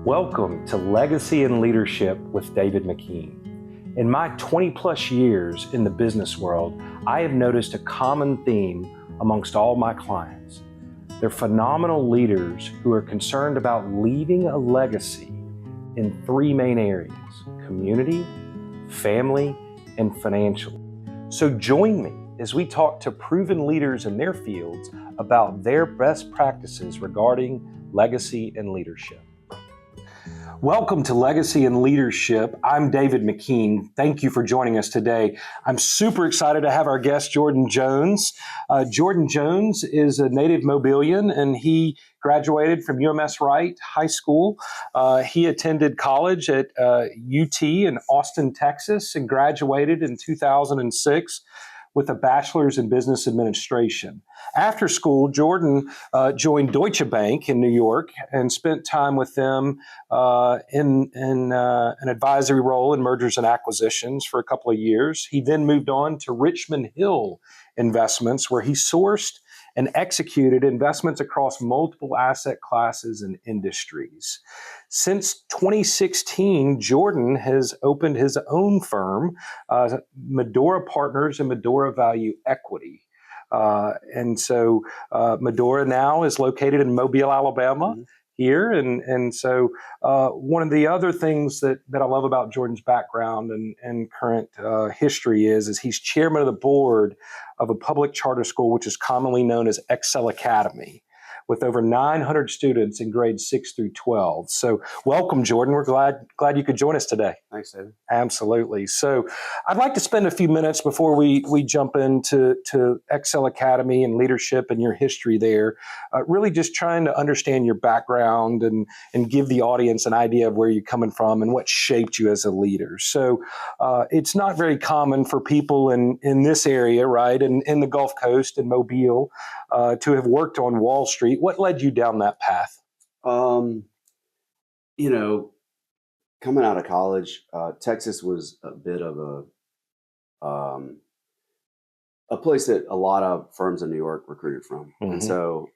Welcome to Legacy and Leadership with David McKean. In my 20 plus years in the business world, I have noticed a common theme amongst all my clients. They're phenomenal leaders who are concerned about leaving a legacy in three main areas: community, family, and financial. So join me as we talk to proven leaders in their fields about their best practices regarding legacy and leadership. Welcome to Legacy and Leadership. I'm David McKean. Thank you for joining us today. I'm super excited to have our guest, Jordan Jones. Jordan Jones is a native Mobilian, and he graduated from UMS Wright High School. He attended college at UT in Austin, Texas, and graduated in 2006 with a bachelor's in business administration. After school, Jordan joined Deutsche Bank in New York and spent time with them in an advisory role in mergers and acquisitions for a couple of years. He then moved on to Richmond Hill Investments, where he sourced and executed investments across multiple asset classes and industries. Since 2016, Jordan has opened his own firm, Medora Partners and Medora Value Equity. And so Madora now is located in Mobile, Alabama, here. And so one of the other things that I love about Jordan's background and current history is he's chairman of the board of a public charter school, which is commonly known as Accel Academy, with over 900 students in grades 6 through 12. So welcome, Jordan. We're glad you could join us today. Thanks, David. Absolutely. So I'd like to spend a few minutes before we jump into Accel Academy and leadership and your history there, really just trying to understand your background and give the audience an idea of where you're coming from and what shaped you as a leader. So it's not very common for people in this area, right, in the Gulf Coast and Mobile, to have worked on Wall Street. What led you down that path? Coming out of college, Texas was a bit of a place that a lot of firms in New York recruited from. Mm-hmm. And so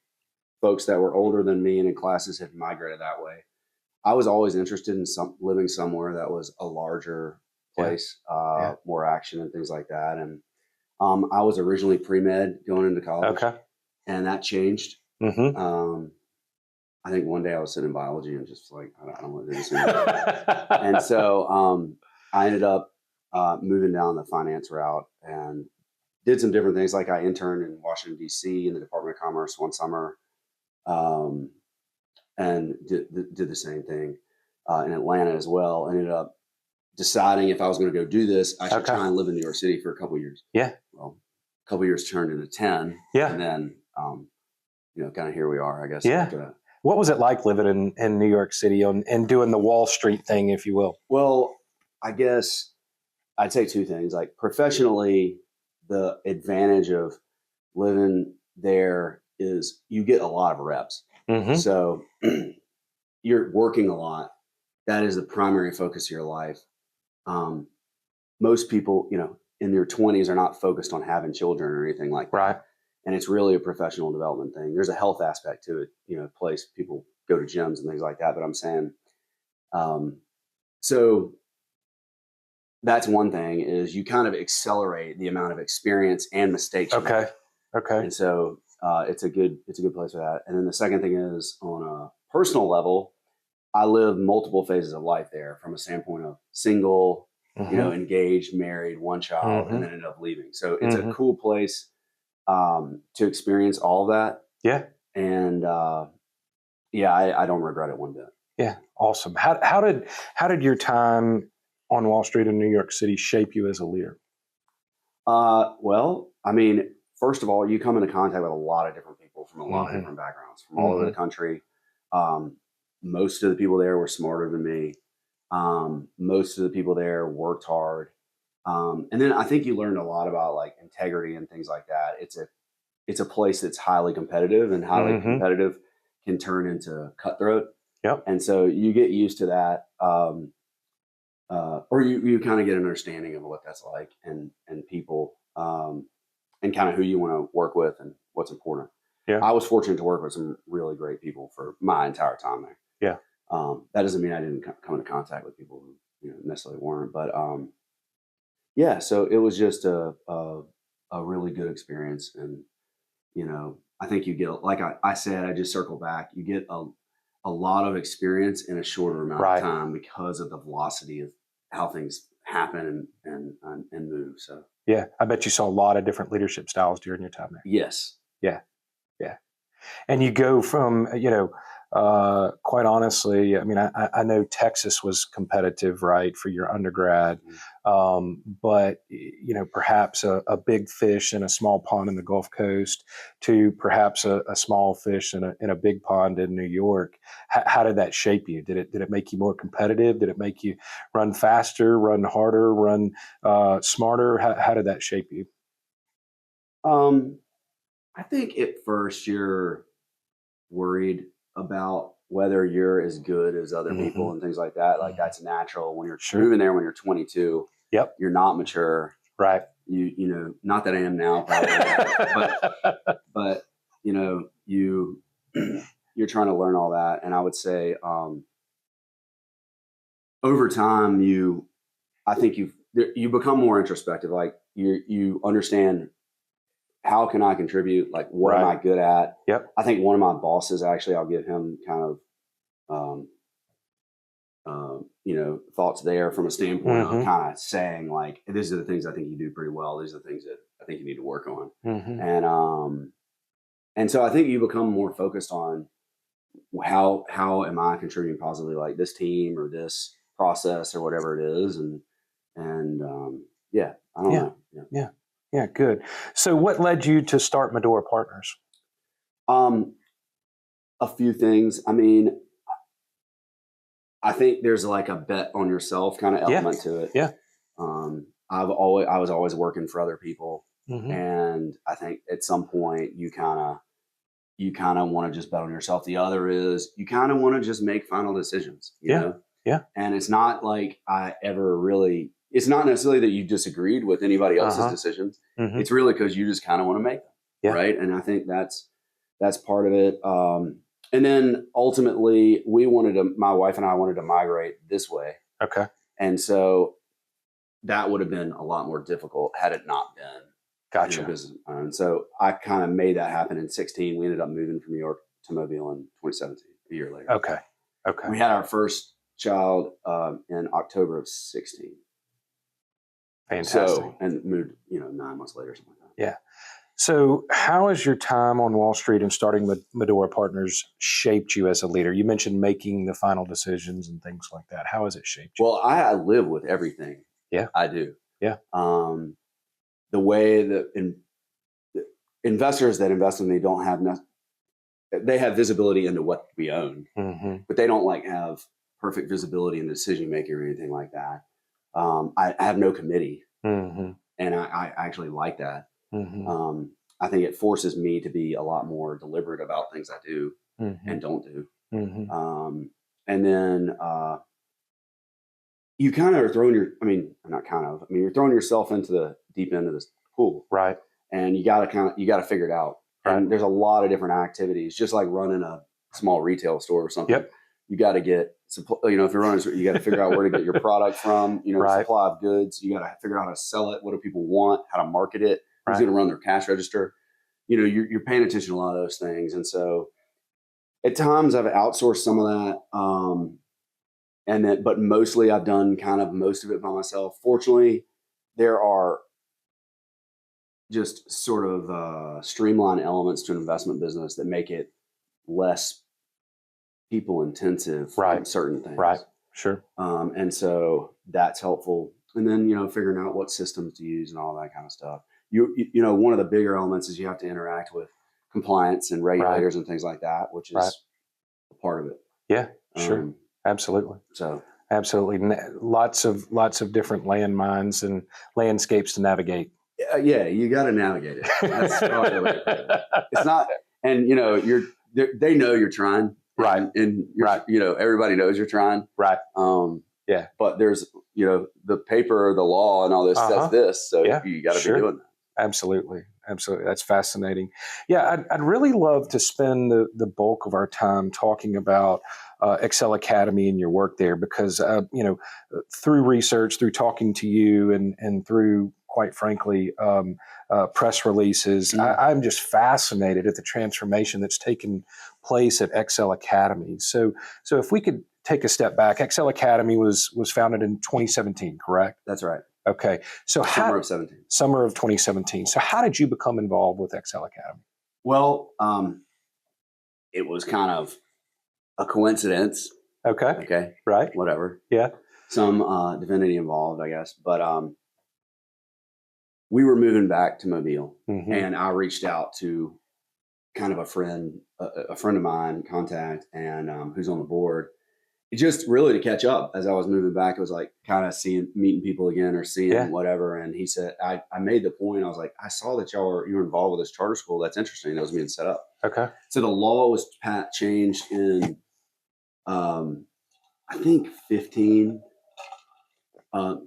folks that were older than me and in classes had migrated that way. I was always interested in living somewhere that was a larger place, more action and things like that. And I was originally pre-med going into college. Okay. And that changed. Mm-hmm. I think one day I was sitting in biology and just like, I don't want to do this anymore. And so I ended up moving down the finance route and did some different things. Like I interned in Washington, D.C. in the Department of Commerce one summer, and did the same thing in Atlanta as well. Ended up deciding if I was going to go do this, I should try and live in New York City for a couple of years. Yeah. Well, a couple of years turned into 10. Yeah. And then, kind of here we are, I guess. Yeah. What was it like living in New York City and doing the Wall Street thing, if you will? Well, I guess I'd say two things. Like professionally, the advantage of living there is you get a lot of reps. Mm-hmm. So you're working a lot. That is the primary focus of your life. Most people, in their 20s are not focused on having children or anything like that. Right. And it's really a professional development thing. There's a health aspect to it, place people go to gyms and things like that. But I'm saying, so that's one thing is you kind of accelerate the amount of experience and mistakes. Okay. And so it's a good place for that. And then the second thing is on a personal level, I lived multiple phases of life there from a standpoint of single, mm-hmm. Engaged, married, one child, mm-hmm. and then ended up leaving. So it's mm-hmm. a cool place to experience all of that. Yeah. And I don't regret it one bit. Yeah. Awesome. How did your time on Wall Street in New York City shape you as a leader? Well, I mean, first of all, you come into contact with a lot of different people from a lot mm-hmm. of different backgrounds from all mm-hmm. over the country. Most of the people there were smarter than me. Most of the people there worked hard. And then I think you learned a lot about like integrity and things like that. It's a place that's highly competitive, and highly mm-hmm. competitive can turn into cutthroat. Yep. And so you get used to that, or you kind of get an understanding of what that's like and people, and kind of who you want to work with and what's important. Yeah. I was fortunate to work with some really great people for my entire time there. Yeah. That doesn't mean I didn't come into contact with people who necessarily weren't, but yeah. So it was just a really good experience, and I think you get, like I said, I just circle back. You get a lot of experience in a shorter amount of time because of the velocity of how things happen and move. So yeah, I bet you saw a lot of different leadership styles during your time there. yes, Yeah, yeah. And you go from, quite honestly, I mean, I know Texas was competitive, right, for your undergrad, but, perhaps a big fish in a small pond in the Gulf Coast to perhaps a small fish in a big pond in New York. How did that shape you? Did it make you more competitive? Did it make you run faster, run harder, run smarter? How did that shape you? I think at first you're worried about whether you're as good as other people and things like that. Like that's natural when you're moving there when you're 22. Yep. You're not mature. Right. Not that I am now, probably, but you're trying to learn all that. And I would say, over time, I think you become more introspective. Like you understand, how can I contribute? Like, what am I good at? Yep. I think one of my bosses, actually, I'll give him kind of, thoughts there from a standpoint of kind of saying, like, these are the things I think you do pretty well. These are the things that I think you need to work on. And so I think you become more focused on how am I contributing positively, like this team or this process or whatever it is. And yeah, I don't know. Yeah. Yeah, good. So what led you to start Medora Partners? A few things. I mean, I think there's like a bet on yourself kind of element to it. Yeah. I was always working for other people. And I think at some point you kind of want to just bet on yourself. The other is you kind of want to just make final decisions, you know? Yeah. And it's not like it's not necessarily that you disagreed with anybody else's decisions. It's really because you just kind of want to make them. Right. And I think that's part of it. And then ultimately my wife and I wanted to migrate this way. Okay. And so that would have been a lot more difficult had it not been. Gotcha. Business. And so I kind of made that happen in 2016. We ended up moving from New York to Mobile in 2017, a year later. Okay. We had our first child in October of 2016. Fantastic. So, and moved, 9 months later, something like that. Yeah. So how has your time on Wall Street and starting with Medora Partners shaped you as a leader? You mentioned making the final decisions and things like that. How has it shaped you? Well, I live with everything. Yeah. I do. Yeah. The way that investors that invest in me don't have they have visibility into what we own, but they don't have perfect visibility in decision making or anything like that. I have no committee, and I actually like that. I think it forces me to be a lot more deliberate about things I do and don't do. And then you kind of are throwing you're throwing yourself into the deep end of this pool. Right. And you got to figure it out. Right. And there's a lot of different activities, just like running a small retail store or something. Yep. You got to get, if you're running, you got to figure out where to get your product from, supply of goods. You got to figure out how to sell it. What do people want? How to market it? Who's going to run their cash register? You're paying attention to a lot of those things. And so at times I've outsourced some of that. But mostly I've done kind of most of it by myself. Fortunately, there are just sort of streamlined elements to an investment business that make it less people intensive from certain things. Right. Sure. And so that's helpful. And then, figuring out what systems to use and all that kind of stuff. One of the bigger elements is you have to interact with compliance and regulators and things like that, which is a part of it. Yeah, sure. Absolutely. So absolutely. Lots of different landmines and landscapes to navigate. Yeah, you got to navigate it. That's probably the way to put it. It's not, and they know you're trying. Right. And everybody knows you're trying. Right. Yeah. But there's, the paper, the law and all this says this. So you got to be doing that. Absolutely. Absolutely. That's fascinating. Yeah, I'd really love to spend the bulk of our time talking about Accel Academy and your work there because, through research, through talking to you and through, quite frankly, press releases, I'm just fascinated at the transformation that's taken place at Accel Academy. So if we could take a step back, Accel Academy was founded in 2017, correct? That's right. Okay. So summer of 2017. So how did you become involved with Accel Academy? Well, it was kind of a coincidence. Okay. Right. Whatever. Yeah. Some divinity involved, I guess. But we were moving back to Mobile, and I reached out to kind of a friend of mine, contact, and who's on the board. Just really to catch up as I was moving back. It was like kind of meeting people again or seeing whatever. And he said, I made the point. I was like, I saw that you were involved with this charter school. That's interesting. That was being set up. Okay. So the law was changed in, I think 15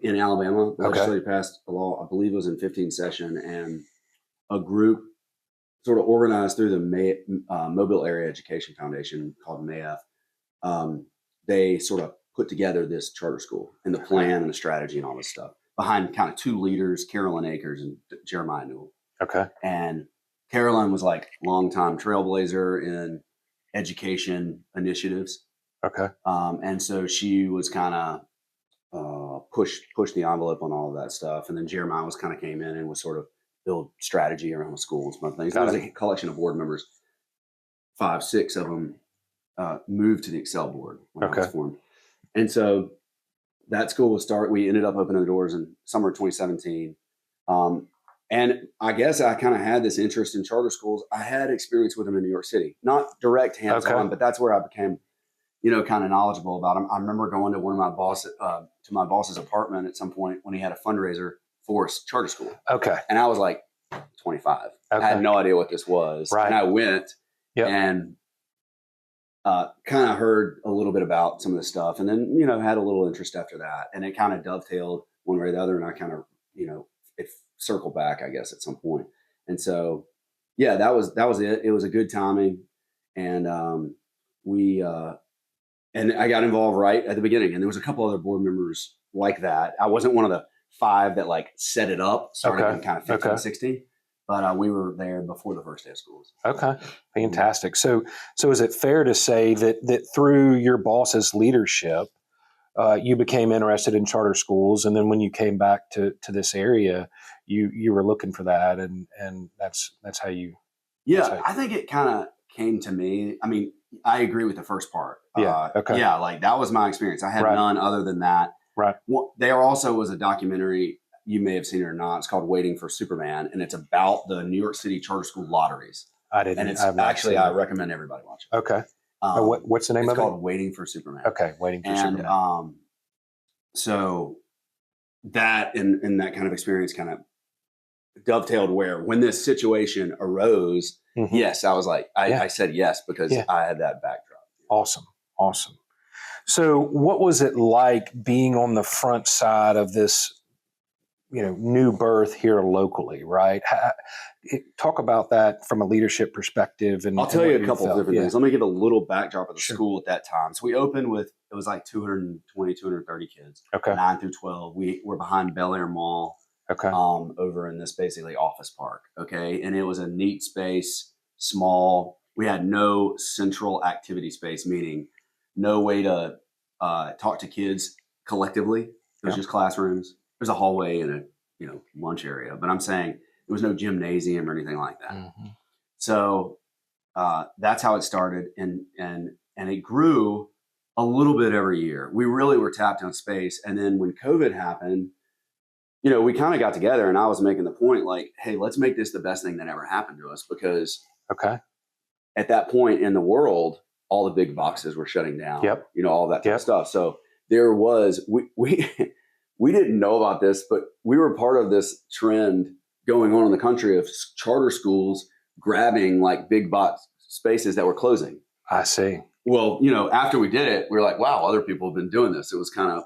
in Alabama. The legislature passed a law, I believe it was in 15 session, and a group sort of organized through the Mobile Area Education Foundation called MAEF. They sort of put together this charter school and the plan and the strategy and all this stuff behind kind of two leaders, Carolyn Akers and Jeremiah Newell. Okay. And Carolyn was like longtime trailblazer in education initiatives. Okay. And so she was kind of pushed the envelope on all of that stuff. And then Jeremiah came in and was sort of build strategy around the school and some other things. There was a collection of board members, 5, 6 of them moved to the Accel board when I was formed. And so that school we ended up opening the doors in summer of 2017. And I guess I kind of had this interest in charter schools. I had experience with them in New York City, not direct hands-on, but that's where I became, kind of knowledgeable about them. I remember going to to my boss's apartment at some point when he had a fundraiser for charter school. Okay. And I was like 25. I had no idea what this was. Right. And I went and kind of heard a little bit about some of the stuff, and then had a little interest after that, and it kind of dovetailed one way or the other, and I kind of it circled back, I guess, at some point. And so that was it. It was a good timing, and and I got involved right at the beginning, and there was a couple other board members like that. I wasn't one of the 5 that like set it up, started in kind of 15, 16. But we were there before the first day of schools. Okay, fantastic. So is it fair to say that through your boss's leadership, you became interested in charter schools, and then when you came back to this area, you were looking for that, and that's how you. Yeah, I think it kind of came to me. I mean, I agree with the first part. Yeah, like that was my experience. I had none other than that. Right. Well, there also was a documentary. You may have seen it or not. It's called Waiting for Superman, and it's about the New York City charter school lotteries. I didn't. And it's actually, I recommend everybody watch it. Okay. What's the name of it? It's called Waiting for Superman. Okay, Waiting for Superman. And so that and that kind of experience kind of dovetailed where when this situation arose, yes, I was like, I said yes because I had that backdrop. Awesome. So what was it like being on the front side of this new birth here locally, right? Talk about that from a leadership perspective. And I'll tell you a couple of different things. Let me give a little backdrop of the school at that time. So we opened with, it was like 220, 230 kids, 9 through 12. We were behind Bel Air Mall, over in this basically office park. Okay. And it was a neat space, small. We had no central activity space, meaning no way to talk to kids collectively. It was just classrooms. There's a hallway and a lunch area, but I'm saying there was no gymnasium or anything like that. So that's how it started, and it grew a little bit every year. We really were tapped on space, and then when COVID happened, we kind of got together, and I was making the point like, hey, let's make this the best thing that ever happened to us, because at that point in the world, all the big boxes were shutting down. All that type of stuff. So there was we didn't know about this, but we were part of this trend going on in the country of charter schools grabbing like big box spaces that were closing. I see. Well, after we did it, we were like, wow, other people have been doing this. It was kind of,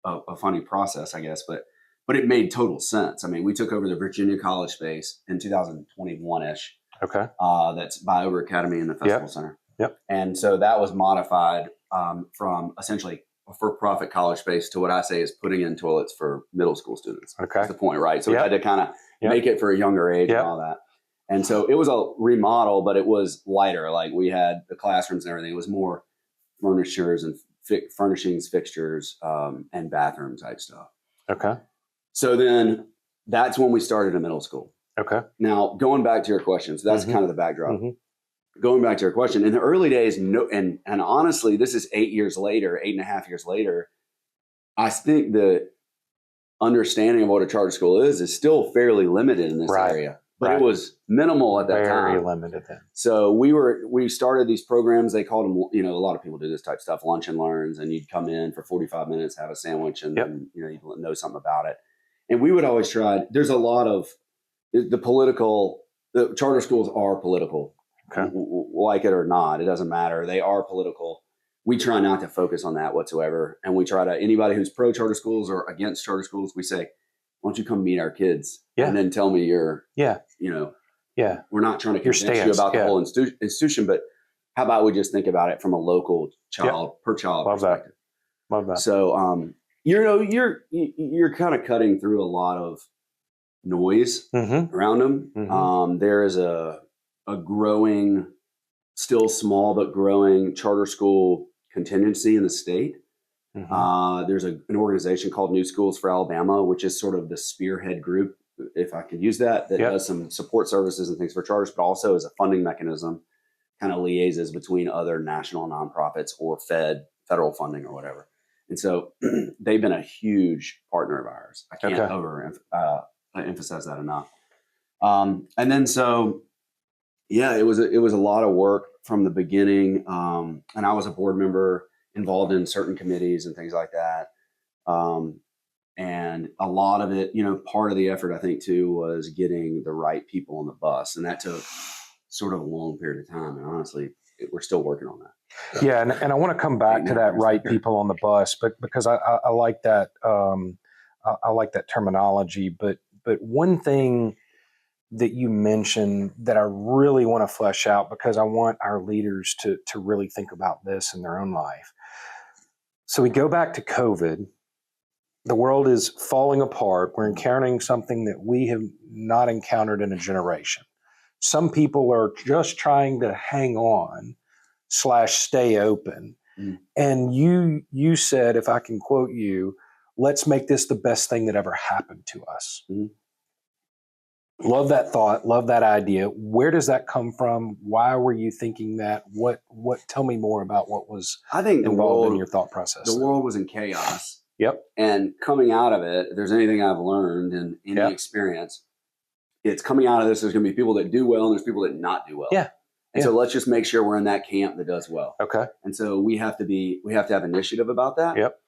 a funny process, I guess. But but it made total sense. I mean, we took over the Virginia College space in 2021-ish. Okay. That's by Accel Academy in the Festival Center. Yep. And so that was modified from essentially a for-profit college space to what I say is putting in toilets for middle school students. Okay. That's the point, right? So we had to kind of make it for a younger age and all that. And so it was a remodel, but it was lighter. Like we had the classrooms and everything. It was more furnitures and furnishings, fixtures, and bathroom type stuff. Okay. So then that's when we started in middle school. Okay. Now, going back to your question, so that's kind of the backdrop. Going back to your question, in the early days, and honestly, this is 8.5 years later, I think the understanding of what a charter school is still fairly limited in this area. But it was minimal at that time. Very limited then. So we started these programs. They called them, you know, a lot of people do this type of stuff, lunch and learns, and you'd come in for 45 minutes, have a sandwich, and then, you know, you'd know something about it. And we would always try. There's a lot of the charter schools are political, like it or not. It doesn't matter. They are political. We try not to focus on that whatsoever. And we try to, anybody who's pro charter schools or against charter schools, we say, why don't you come meet our kids and then tell me your, you know, we're not trying to convince you about the whole institution, but how about we just think about it from a local child per child perspective. Love that. So, you know, you're kind of cutting through a lot of noise around them. There is a growing, still small but growing charter school contingency in the state. There's an organization called New Schools for Alabama, which is sort of the spearhead group, if I could use that does some support services and things for charters, but also as a funding mechanism, kind of liaises between other national nonprofits or federal funding or whatever. And so they've been a huge partner of ours. I can't emphasize that enough. And then so, it was a lot of work from the beginning. And I was a board member involved in certain committees and things like that. And a lot of it, you know, part of the effort, I think, too, was getting the right people on the bus. And that took sort of a long period of time. And honestly, we're still working on that. Yeah. And I want to come back to that right people on the bus, but because I like that, I like that terminology. But one thing that you mentioned that I really want to flesh out, because I want our leaders to really think about this in their own life. So we go back to COVID. The world is falling apart. We're encountering something that we have not encountered in a generation. Some people are just trying to hang on / stay open. And you said, if I can quote you, let's make this the best thing that ever happened to us. Love that thought. Love that idea. Where does that come from? Why were you thinking that? What? Tell me more about what was involved in your thought process. The world was in chaos. Yep. And coming out of it, if there's anything I've learned in any experience, it's coming out of this. There's going to be people that do well and there's people that not do well. Yeah. And so let's just make sure we're in that camp that does well. Okay. And so we have to have initiative about that. Yep.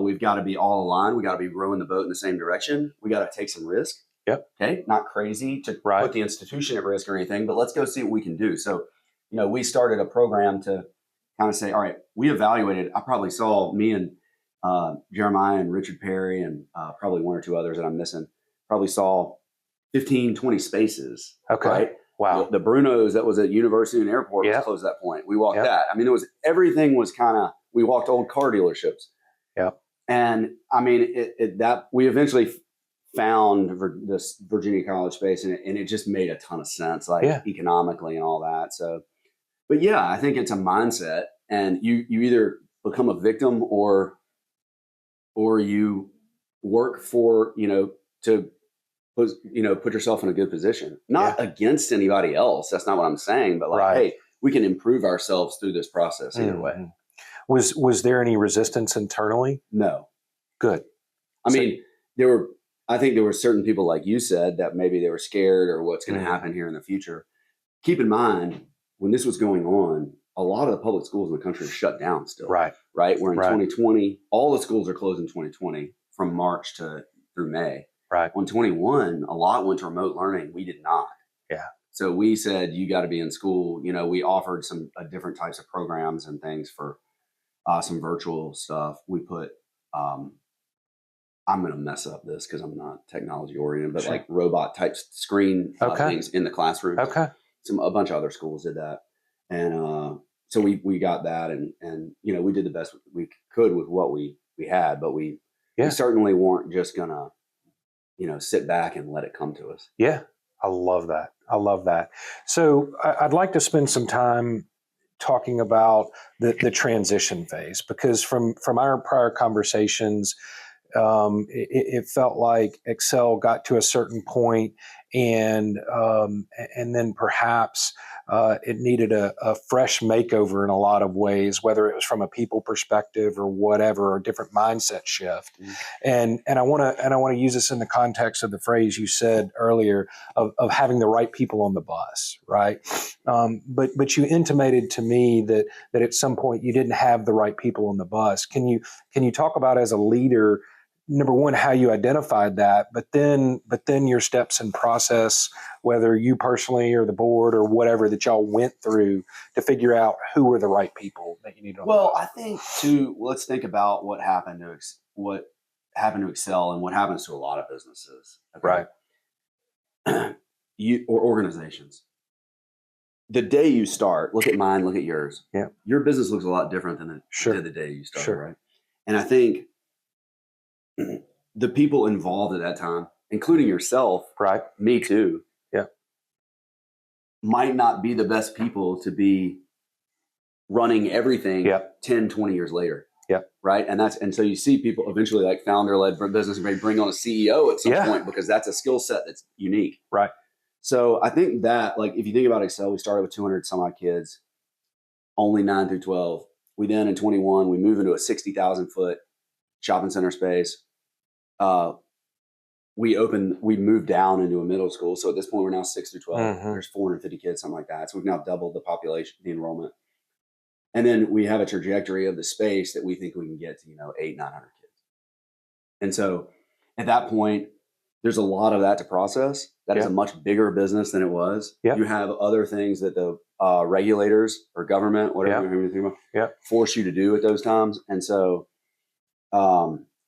We've got to be all aligned. We got to be rowing the boat in the same direction. We got to take some risk. Yep. Okay. Not crazy to put the institution at risk or anything, but let's go see what we can do. So, you know, we started a program to kind of say, all right, we evaluated. I probably saw me and Jeremiah and Richard Perry and probably one or two others that I'm missing, probably saw 15, 20 spaces. Okay. Right? Wow. The Bruno's that was at University and Airport was closed at that point. We walked that. I mean, everything was kind of, we walked old car dealerships. Yeah. And I mean, that we eventually found this Virginia College space and it just made a ton of sense, like economically and all that. So, but yeah, I think it's a mindset, and you either become a victim or you work for, to put yourself in a good position, not against anybody else. That's not what I'm saying, but like, hey, we can improve ourselves through this process either way. Was there any resistance internally? No. Good. I mean, I think there were certain people, like you said, that maybe they were scared or what's going to happen here in the future. Keep in mind, when this was going on, a lot of the public schools in the country are shut down still. Right. We're in 2020. All the schools are closed in 2020 from March through May. Right. On 21, a lot went to remote learning. We did not. Yeah. So we said, you got to be in school. We offered some different types of programs and things for some virtual stuff. We put I'm going to mess up this because I'm not technology oriented, but Sure. like robot type screen Okay. things in the classroom. Okay. A bunch of other schools did that. And so we got that, and we did the best we could with what we had, but we certainly weren't just going to sit back and let it come to us. Yeah. I love that. I love that. So I'd like to spend some time talking about the transition phase, because from our prior conversations, it felt like Accel got to a certain point, and then perhaps it needed a fresh makeover in a lot of ways, whether it was from a people perspective or whatever, or a different mindset shift. And I want to use this in the context of the phrase you said earlier of having the right people on the bus, right? But you intimated to me that at some point you didn't have the right people on the bus. Can you talk about, as a leader, number one, how you identified that, but then your steps and process, whether you personally or the board or whatever, that y'all went through to figure out who were the right people that you needed on the bus? I think too, let's think about what happened to Accel and what happens to a lot of businesses. Okay? Right. Or organizations. The day you start, look at mine, look at yours. Yeah. Your business looks a lot different than it did the day you started, right? And I think the people involved at that time, including yourself, right, me too, might not be the best people to be running everything 10, 20 years later. Right. And so you see people eventually, like founder-led business, may bring on a CEO at some point, because that's a skill set that's unique. Right. So I think that, like, if you think about Accel, we started with 200 some odd kids, only 9 through 12. We then in 21, we move into a 60,000 foot shopping center space. We moved down into a middle school. So at this point, we're now 6 through 12. Mm-hmm. There's 450 kids, something like that. So we've now doubled the population, the enrollment. And then we have a trajectory of the space that we think we can get to, 800, 900 kids. And so at that point, there's a lot of that to process. That is a much bigger business than it was. You have other things that the regulators or government, whatever you're thinking about, force you to do at those times. And so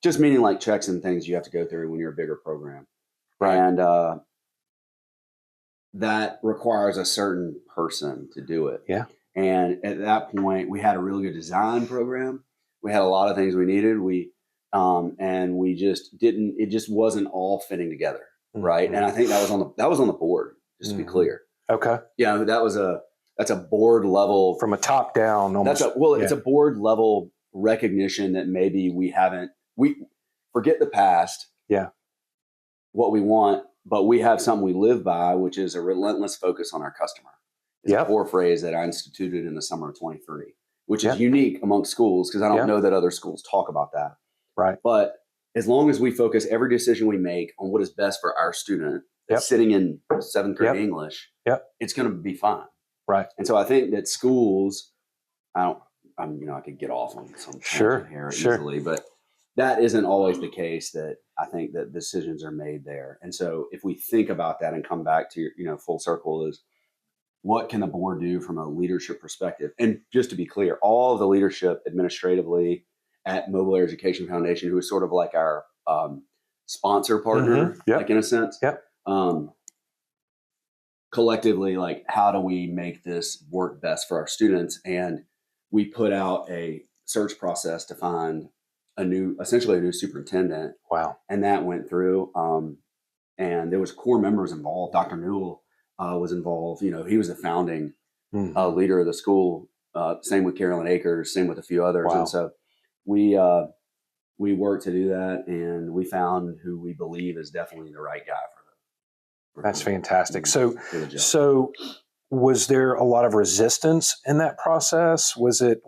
just meaning like checks and things you have to go through when you're a bigger program. Right. And that requires a certain person to do it. Yeah. And at that point, we had a really good design program. We had a lot of things we needed. And we just didn't. It just wasn't all fitting together, right? Mm-hmm. And I think that was on the board. Just to be clear. Okay. Yeah, that's a board level, from a top down. Almost. It's a board level recognition that maybe we forget the past. Yeah. What we want, but we have something we live by, which is a relentless focus on our customer. It's a core phrase that I instituted in the summer of 23, which is unique amongst schools, because I don't know that other schools talk about that. Right. But as long as we focus every decision we make on what is best for our student that's sitting in 7th grade English, it's going to be fine. Right. And so I think that schools, I could get off on some tangent here easily, but that isn't always the case. That I think that decisions are made there. And so if we think about that and come back to your, full circle, is what can the board do from a leadership perspective? And just to be clear, all of the leadership administratively at Mobile Air Education Foundation, who is sort of like our sponsor partner, like in a sense, collectively, like, how do we make this work best for our students? And we put out a search process to find essentially a new superintendent. Wow. And that went through, and there was core members involved. Dr. Newell was involved. He was the founding leader of the school. Same with Carolyn Akers, same with a few others. Wow. And so we worked to do that, and we found who we believe is definitely the right guy for That's fantastic. So was there a lot of resistance in that process? Was it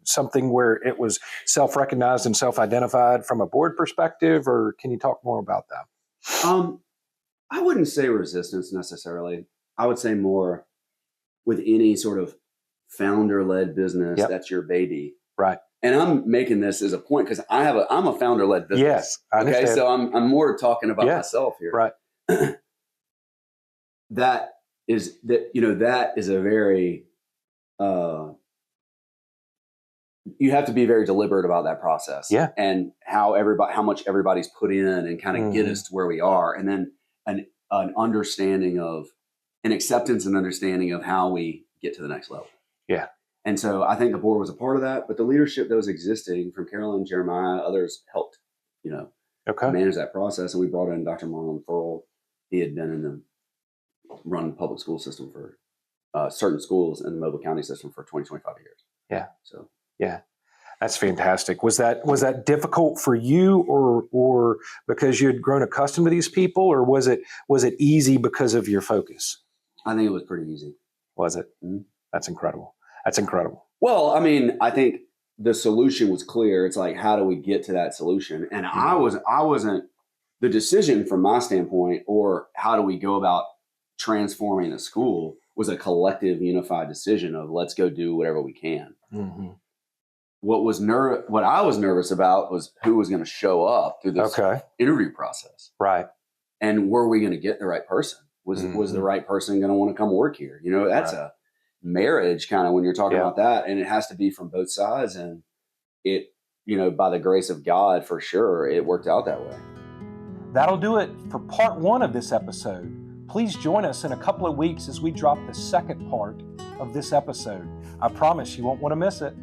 something where it was self-recognized and self-identified from a board perspective, or can you talk more about that? I wouldn't say resistance necessarily. I would say more, with any sort of founder-led business, that's your baby. Right. And I'm making this as a point because I'm a founder-led business. Yes. I understand. Okay. So I'm more talking about myself here. Right. That is a very you have to be very deliberate about that process. Yeah. And how much everybody's put in and kind of get us to where we are. And then an understanding of an acceptance and understanding of how we get to the next level. Yeah. And so I think the board was a part of that, but the leadership that was existing from Carolyn, Jeremiah, others helped, manage that process. And we brought in Dr. Marlon Furl. He had been in the run public school system for certain schools in the Mobile County system for 20, 25 years. Yeah. So, yeah, that's fantastic. Was that difficult for you, or because you had grown accustomed to these people, or was it easy because of your focus? I think it was pretty easy. Was it? Mm-hmm. That's incredible. That's incredible. Well, I mean, I think the solution was clear. It's like, how do we get to that solution? And I wasn't the decision from my standpoint, or how do we go about transforming the school, was a collective, unified decision of let's go do whatever we can. Mm-hmm. What I was nervous about was who was going to show up through this interview process. Right. And were we going to get the right person? Was the right person going to want to come work here? That's a marriage kind of when you're talking about that, and it has to be from both sides. And it, by the grace of God, for sure, it worked out that way. That'll do it for part 1 of this episode. Please join us in a couple of weeks as we drop the second part of this episode. I promise you won't want to miss it.